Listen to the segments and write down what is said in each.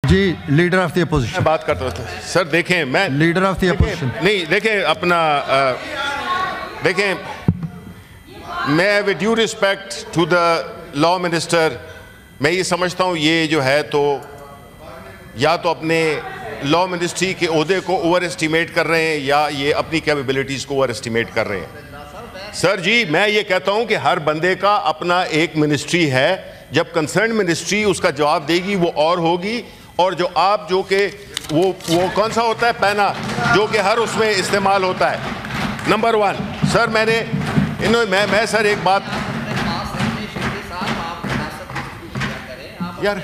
G leader of the opposition میں بات کرتا تھا سر. دیکھیں میں لیڈر آف دی اپوزیشن نہیں دیکھیں اپنا دیکھیں میں with due respect to the law minister میں یہ سمجھتا ہوں یہ جو ہے تو یا تو اپنے لا منسٹری کے عہدے کو اوور اسٹیمیٹ کر رہے ہیں یا یہ اپنی کیپیبلٹیز کو اوور اسٹیمیٹ کر رہے ہیں. سر جی میں یہ کہتا ہوں کہ ہر بندے کا اپنا ایک منسٹری ہے. جب کنسرن منسٹری اس کا جواب دے گی وہ اور ہوگی. اور جو آپ جو کہ وہ کون سا ہوتا ہے پینا جو کہ ہر اس میں استعمال ہوتا ہے. نمبر ون سر میں سر ایک بات یار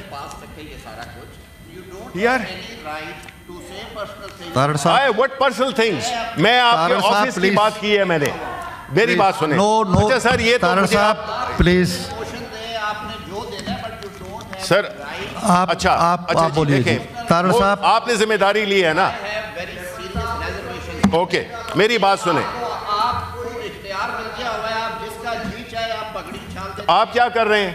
what personal things میں آپ کے آفس کی بات کی ہے میں نے. میری بات سنیں. اچھا سر یہ تو پلیز سر اچھا آپ بولیے. طاہر صاحب آپ نے ذمہ داری لی ہے نا. اوکے میری بات سنیں. آپ کیا کر رہے ہیں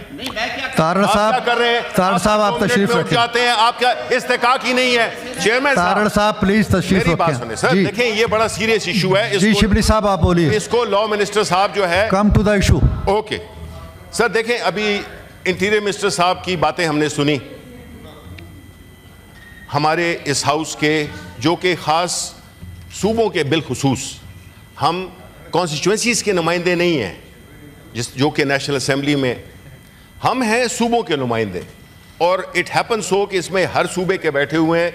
طاہر صاحب کیا کر رہے ہیں طاہر صاحب آپ تشریف رکھیں. جاتے ہیں آپ کیا استحقاق ہی نہیں ہے چیئرمین طاہر صاحب پلیز تشریف میری بات رکھیں. سنیں سر. دیکھیں یہ بڑا سیریس ایشو ہے. جی شبلی صاحب آپ بولیے. اس کو لا منسٹر صاحب جو ہے come to the issue. Okay sir دیکھیں ابھی انٹیریئر منسٹر صاحب کی باتیں ہم نے سنی ہمارے اس ہاؤس کے جو کہ خاص صوبوں کے بالخصوص ہم کانسٹیچوئنسیز کے نمائندے نہیں ہیں جو کہ نیشنل اسمبلی میں ہم ہیں صوبوں کے نمائندے. اور اٹ ہیپن سو کہ اس میں ہر صوبے کے بیٹھے ہوئے ہیں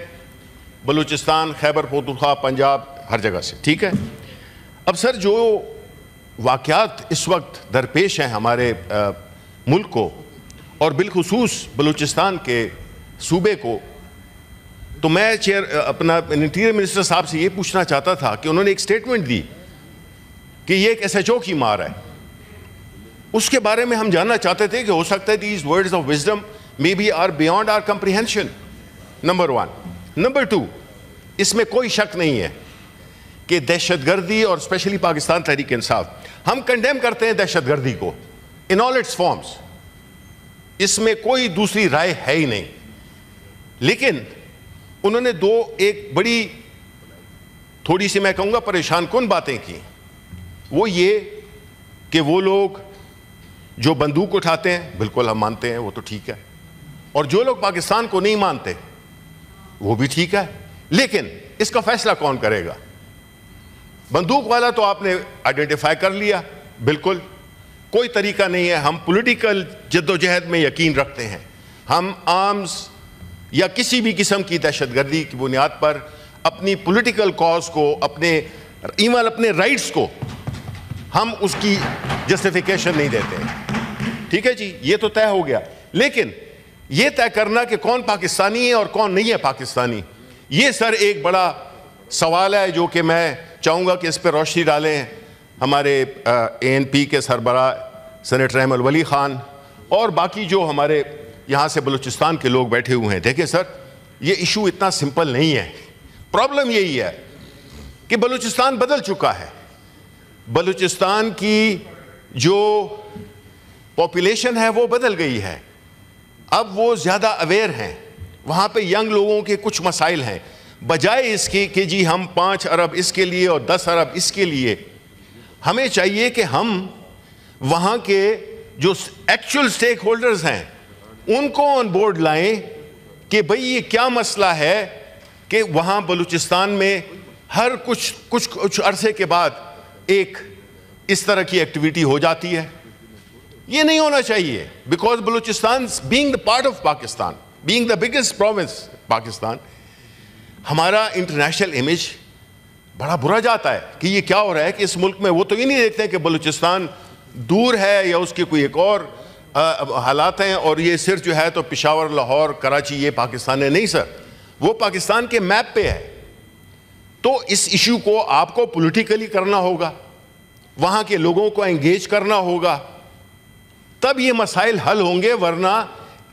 بلوچستان خیبر پختونخوا پنجاب ہر جگہ سے. ٹھیک ہے. اب سر جو واقعات اس وقت درپیش ہیں ہمارے ملک کو اور بالخصوص بلوچستان کے صوبے کو تو میں اپنا انٹیریئر منسٹر صاحب سے یہ پوچھنا چاہتا تھا کہ انہوں نے ایک سٹیٹمنٹ دی کہ یہ ایک ایس ایچ او کی مار ہے. اس کے بارے میں ہم جاننا چاہتے تھے کہ ہو سکتا ہے these words of wisdom may be are beyond our comprehension. Number one. Number two اس میں کوئی شک نہیں ہے کہ دہشت گردی اور اسپیشلی پاکستان تحریک انصاف ہم کنڈیم کرتے ہیں دہشت گردی کو ان آل اٹس فارمز. اس میں کوئی دوسری رائے ہے ہی نہیں. لیکن انہوں نے ایک بڑی تھوڑی سی میں کہوں گا پریشان کن باتیں کی. وہ یہ کہ وہ لوگ جو بندوق اٹھاتے ہیں بالکل ہم مانتے ہیں وہ تو ٹھیک ہے اور جو لوگ پاکستان کو نہیں مانتے وہ بھی ٹھیک ہے. لیکن اس کا فیصلہ کون کرے گا؟ بندوق والا تو آپ نے آئیڈینٹیفائی کر لیا. بالکل کوئی طریقہ نہیں ہے. ہم پولیٹیکل جد و جہد میں یقین رکھتے ہیں. ہم آرمز یا کسی بھی قسم کی دہشت گردی کی بنیاد پر اپنی پولیٹیکل کاز کو اپنے ایون اپنے رائٹس کو ہم اس کی جسٹیفیکیشن نہیں دیتے ہیں. ٹھیک ہے جی یہ تو طے ہو گیا. لیکن یہ طے کرنا کہ کون پاکستانی ہے اور کون نہیں ہے پاکستانی یہ سر ایک بڑا سوال ہے جو کہ میں چاہوں گا کہ اس پہ روشنی ڈالیں ہمارے اے این پی کے سربراہ سینیٹر احمد ولی خان اور باقی جو ہمارے یہاں سے بلوچستان کے لوگ بیٹھے ہوئے ہیں. دیکھیں سر یہ ایشو اتنا سمپل نہیں ہے. پرابلم یہی ہے کہ بلوچستان بدل چکا ہے. بلوچستان کی جو پاپولیشن ہے وہ بدل گئی ہے. اب وہ زیادہ اویئر ہیں. وہاں پہ ینگ لوگوں کے کچھ مسائل ہیں. بجائے اس کے کہ جی ہم 5 ارب اس کے لیے اور 10 ارب اس کے لیے ہمیں چاہیے کہ ہم وہاں کے جو ایکچوئل سٹیک ہولڈرز ہیں ان کو آن بورڈ لائیں کہ بھئی یہ کیا مسئلہ ہے کہ وہاں بلوچستان میں ہر کچھ عرصے کے بعد ایک اس طرح کی ایکٹیویٹی ہو جاتی ہے. یہ نہیں ہونا چاہیے because Balochistan being the part of Pakistan being the biggest province Pakistan ہمارا انٹرنیشنل امیج بڑا برا جاتا ہے کہ یہ کیا ہو رہا ہے کہ اس ملک میں وہ تو یہ نہیں دیکھتے ہیں کہ بلوچستان دور ہے یا اس کے کوئی ایک اور حالات ہیں اور یہ صرف جو ہے تو پشاور لاہور کراچی یہ پاکستان ہے. نہیں سر وہ پاکستان کے میپ پہ ہے. تو اس ایشو کو آپ کو پولیٹیکلی کرنا ہوگا وہاں کے لوگوں کو انگیج کرنا ہوگا تب یہ مسائل حل ہوں گے. ورنہ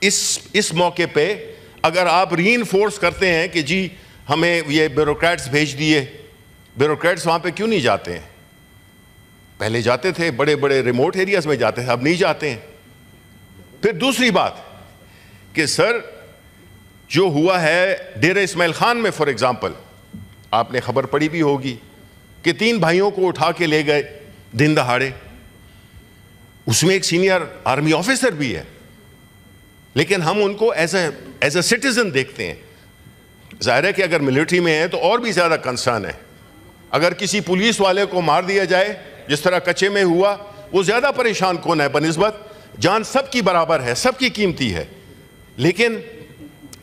اس موقع پہ اگر آپ ری انفورس کرتے ہیں کہ جی ہمیں یہ بیوروکریٹس بھیج دیے بیوروکریٹس وہاں پہ کیوں نہیں جاتے ہیں؟ پہلے جاتے تھے بڑے بڑے ریموٹ ایریاز میں جاتے تھے اب نہیں جاتے ہیں. پھر دوسری بات کہ سر جو ہوا ہے ڈیرہ اسماعیل خان میں فار ایگزامپل، آپ نے خبر پڑھی بھی ہوگی کہ 3 بھائیوں کو اٹھا کے لے گئے دن دہاڑے. اس میں ایک سینئر آرمی آفیسر بھی ہے، لیکن ہم ان کو ایز اے سٹیزن دیکھتے ہیں. ظاہر ہے کہ اگر ملٹری میں ہے تو اور بھی زیادہ کنسرن ہے. اگر کسی پولیس والے کو مار دیا جائے جس طرح کچے میں ہوا، وہ زیادہ پریشان کون ہے بنسبت جان سب کی برابر ہے، سب کی قیمتی ہے، لیکن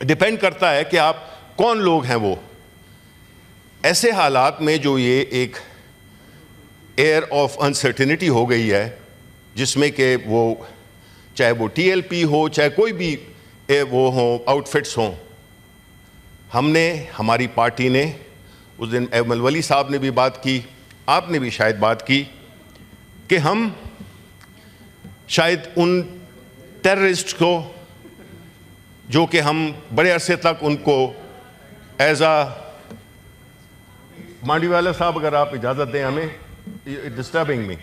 ڈیپینڈ کرتا ہے کہ آپ کون لوگ ہیں. وہ ایسے حالات میں جو یہ ایک ایئر آف انسرٹینٹی ہو گئی ہے، جس میں کہ وہ چاہے وہ ٹی ایل پی ہو، چاہے کوئی بھی وہ ہوں آؤٹ فٹس ہوں، ہم نے، ہماری پارٹی نے، اس دن ایمل ولی صاحب نے بھی بات کی، آپ نے بھی شاید بات کی، کہ ہم شاید ان ٹیررسٹ کو جو کہ ہم بڑے عرصے تک ان کو ایز اے، مانڈی والا صاحب اگر آپ اجازت دیں ہمیں، ڈسٹربنگ می،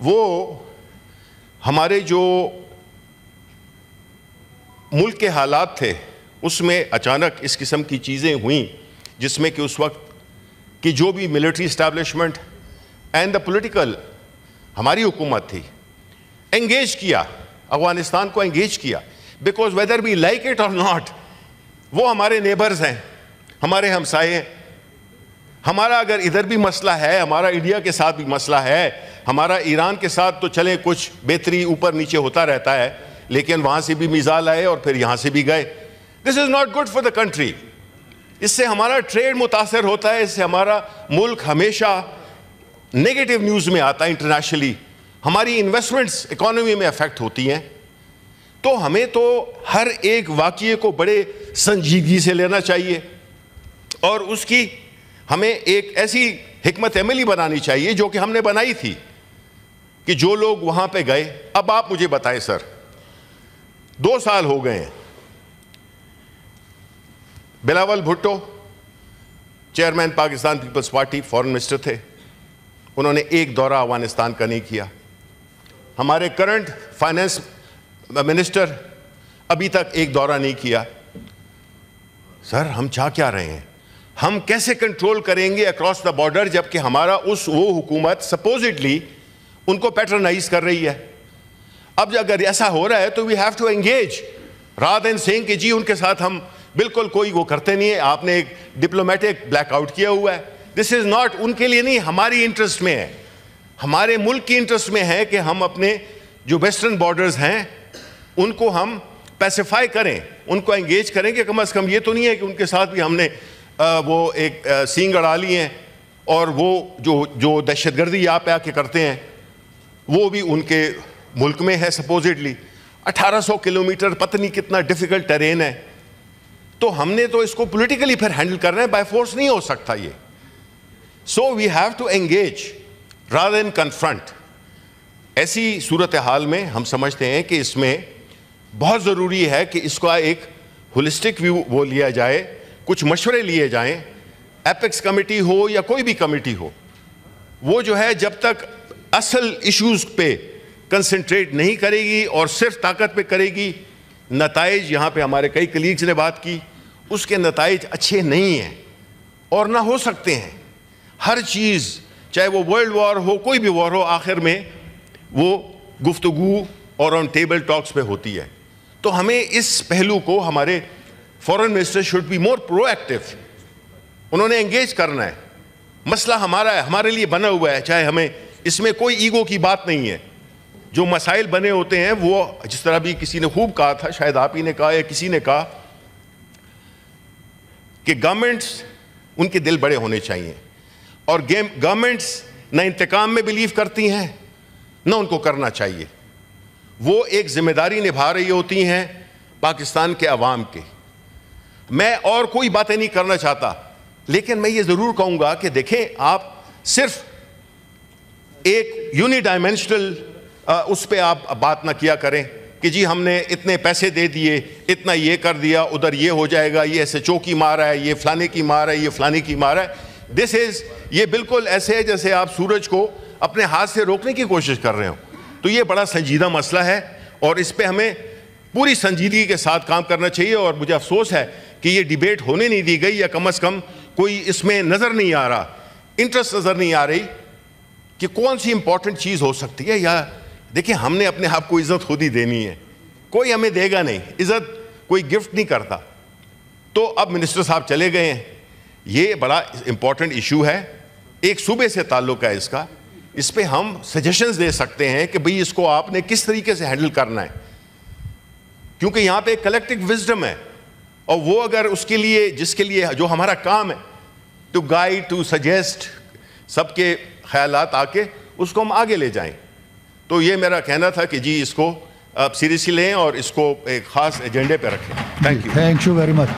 وہ ہمارے جو ملک کے حالات تھے اس میں اچانک اس قسم کی چیزیں ہوئیں، جس میں کہ اس وقت کی جو بھی military establishment and the political ہماری حکومت تھی، انگیج کیا، افغانستان کو انگیج کیا، because whether we like it or not, وہ ہمارے نیبرز ہیں، ہمارے ہمسائے ہیں. ہمارا اگر ادھر بھی مسئلہ ہے، ہمارا انڈیا کے ساتھ بھی مسئلہ ہے، ہمارا ایران کے ساتھ تو چلے کچھ بہتری اوپر نیچے ہوتا رہتا ہے، لیکن وہاں سے بھی میزائل آئے اور پھر یہاں سے بھی گئے. This is not good for the country. اس سے ہمارا ٹریڈ متاثر ہوتا ہے، اس سے ہمارا ملک ہمیشہ نیگیٹو نیوز میں آتا ہے انٹرنیشنلی، ہماری انویسٹمنٹس اکانومی میں افیکٹ ہوتی ہیں. تو ہمیں تو ہر ایک واقعے کو بڑے سنجیدگی سے لینا چاہیے، اور اس کی ہمیں ایک ایسی حکمت عملی بنانی چاہیے جو کہ ہم نے بنائی تھی، کہ جو لوگ وہاں پہ گئے. اب آپ مجھے بتائیں سر، 2 سال ہو گئے ہیں، Bilawal Bhutto chairman Pakistan Peoples Party foreign minister تھے، انہوں نے ایک دورہ افغانستان کا نہیں کیا. ہمارے کرنٹ فائنانس منسٹر ابھی تک ایک دورہ نہیں کیا. سر ہم چاہ کیا رہے ہیں؟ ہم کیسے کنٹرول کریں گے اکراس دا بارڈر جبکہ ہمارا وہ حکومت سپوزڈلی ان کو پیٹرنائز کر رہی ہے؟ اب اگر ایسا ہو رہا ہے تو we have to engage rather than seeing کہ جی ان کے ساتھ ہم بالکل کوئی وہ کرتے نہیں ہے. آپ نے ایک ڈپلومیٹک بلیک آؤٹ کیا ہوا ہے. دس از ناٹ ان کے لیے نہیں، ہماری انٹرسٹ میں ہے، ہمارے ملک کی انٹرسٹ میں ہے کہ ہم اپنے جو ویسٹرن بارڈرز ہیں ان کو ہم پیسیفائی کریں، ان کو انگیج کریں کہ کم از کم یہ تو نہیں ہے کہ ان کے ساتھ بھی ہم نے وہ ایک سینگ اڑا لی ہیں، اور وہ جو دہشت گردی یہاں پہ آ کے کرتے ہیں وہ بھی ان کے ملک میں ہے سپوزڈلی. 1800 کلومیٹر پتہ نہیں کتنا ڈیفیکلٹ ٹیرین ہے. تو ہم نے تو اس کو پولیٹیکلی پھر ہینڈل کرنا ہے، بائی فورس نہیں ہو سکتا یہ. So we have to engage rather than confront. ایسی صورتحال میں ہم سمجھتے ہیں کہ اس میں بہت ضروری ہے کہ اس کا ایک ہولسٹک ویو وہ لیا جائے، کچھ مشورے لیے جائیں. ایپیکس کمیٹی ہو یا کوئی بھی کمیٹی ہو، وہ جو ہے جب تک اصل ایشوز پہ کنسنٹریٹ نہیں کرے گی اور صرف طاقت پہ کرے گی، نتائج، یہاں پہ ہمارے کئی کلیگز نے بات کی، اس کے نتائج اچھے نہیں ہیں اور نہ ہو سکتے ہیں. ہر چیز چاہے وہ ورلڈ وار ہو، کوئی بھی وار ہو، آخر میں وہ گفتگو اور آن ٹیبل ٹاکس پہ ہوتی ہے. تو ہمیں اس پہلو کو، ہمارے foreign minister should be more proactive. انہوں نے انگیج کرنا ہے. مسئلہ ہمارا ہے، ہمارے لیے بنا ہوا ہے، چاہے ہمیں اس میں کوئی ایگو کی بات نہیں ہے. جو مسائل بنے ہوتے ہیں وہ جس طرح بھی کسی نے خوب کہا تھا، شاید آپ ہی نے کہا یا کسی نے کہا، کہ گورنمنٹس ان کے دل بڑے ہونے چاہیے، اور گورنمنٹس نہ انتقام میں بلیو کرتی ہیں نہ ان کو کرنا چاہیے. وہ ایک ذمہ داری نبھا رہی ہوتی ہیں پاکستان کے عوام کے. میں اور کوئی باتیں نہیں کرنا چاہتا، لیکن میں یہ ضرور کہوں گا کہ دیکھیں، آپ صرف ایک یونی ڈائمینشنل اس پہ آپ بات نہ کیا کریں کہ جی ہم نے اتنے پیسے دے دیے، اتنا یہ کر دیا، ادھر یہ ہو جائے گا، یہ ایسے چوکی مار رہا ہے، یہ فلانے کی مار ہے، یہ فلانے کی مار ہے. یہ بالکل ایسے ہے جیسے آپ سورج کو اپنے ہاتھ سے روکنے کی کوشش کر رہے ہو. تو یہ بڑا سنجیدہ مسئلہ ہے، اور اس پہ ہمیں پوری سنجیدگی کے ساتھ کام کرنا چاہیے. اور مجھے افسوس ہے کہ یہ ڈیبیٹ ہونے نہیں دی گئی, یا کم از کم کوئی اس میں نظر نہیں آ رہا, انٹرسٹ نظر نہیں آ رہی کہ کون سی امپورٹنٹ چیز ہو سکتی ہے. یا دیکھیں, ہم نے اپنے آپ کو عزت خود ہی دینی ہے, کوئی ہمیں دے گا نہیں, عزت کوئی گفٹ نہیں کرتا. تو اب منسٹر صاحب چلے گئے ہیں, یہ بڑا امپورٹنٹ ایشو ہے, ایک صوبے سے تعلق ہے اس کا, اس پہ ہم سجیشنز دے سکتے ہیں کہ بھئی اس کو آپ نے کس طریقے سے ہینڈل کرنا ہے, کیونکہ یہاں پہ ایک کلیکٹیو وزڈم ہے, اور وہ اگر اس کے لیے, جس کے لیے جو ہمارا کام ہے ٹو گائیڈ, ٹو سجیسٹ, سب کے خیالات آ کے اس کو ہم آگے لے جائیں. تو یہ میرا کہنا تھا کہ جی اس کو آپ سیریسلی لیں اور اس کو ایک خاص ایجنڈے پہ رکھیں. Thank you. Thank you very much.